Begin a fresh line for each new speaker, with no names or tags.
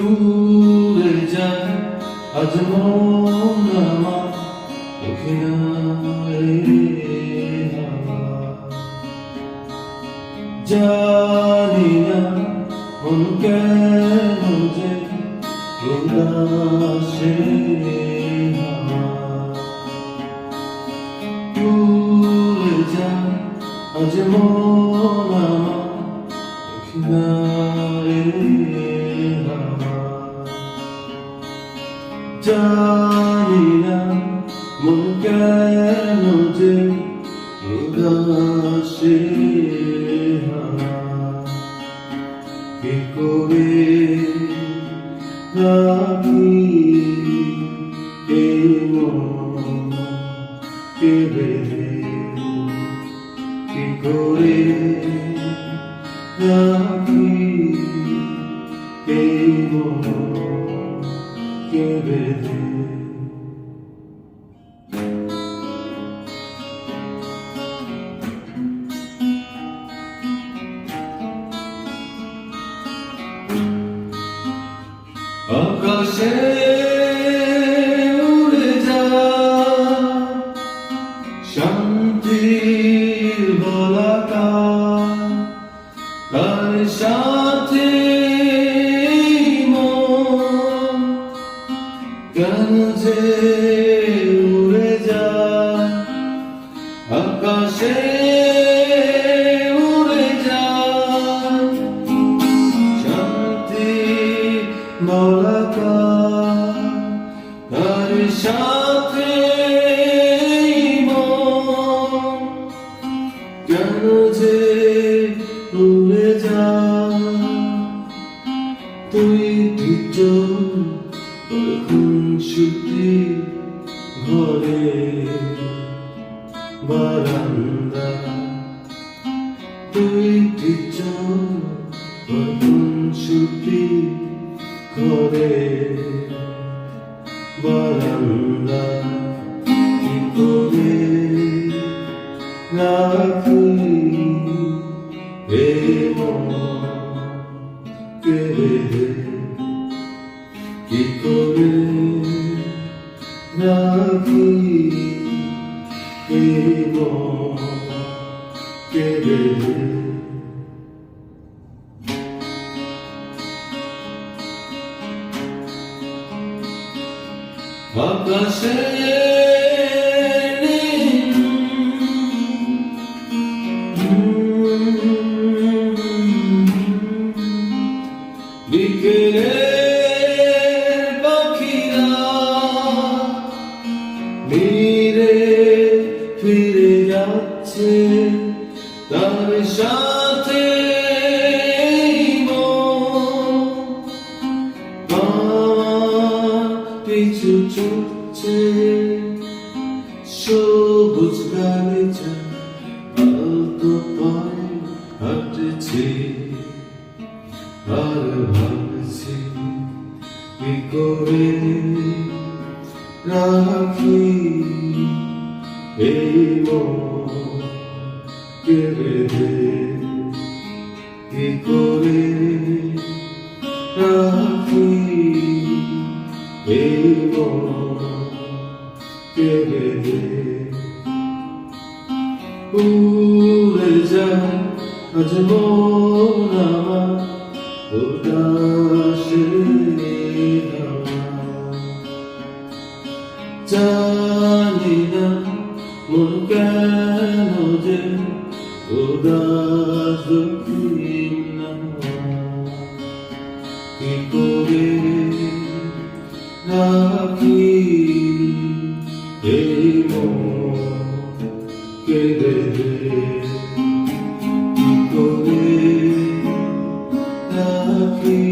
উড়ে যায় আজ মন আমার জানি না মন কেন যে উদাসে উড়ে যায় আজ মন আমার জানি না মন কেন যে উদাসে কি করে রাখি এই মন কেড়ে কি করে রাখি এই মন কেড়ে আকাশে উড়ে যায় শান্তির বলাকা তার সাথে মন কেন যে উড়ে যায় আকাশে তার সাথে মন কেন যে উড়ে যায় তুই খুনসুটি ঘরে বারান্দা তুই খুনসুটি ঘরে বারান্দা কি করে রাখি এ মন কেড়ে কি করে রাখি এ মন কেড়ে আকাশে বিকেলের পাখিরা ধীরে ফিরে যাচ্ছে তার সাথে পিছু ছুটছে সবুজ গালিচা আলতো পায়ে হাঁটছে আর ভাবছি কি করে রাখি এই মন কেড়ে কি করে রাখি এই মন কেড়ে উড়ে যায় আজ মন আমার উদাসে জানি না মন কেন যে উদাস কি করে রাখি এই মন কেড়ে কি করে রাখি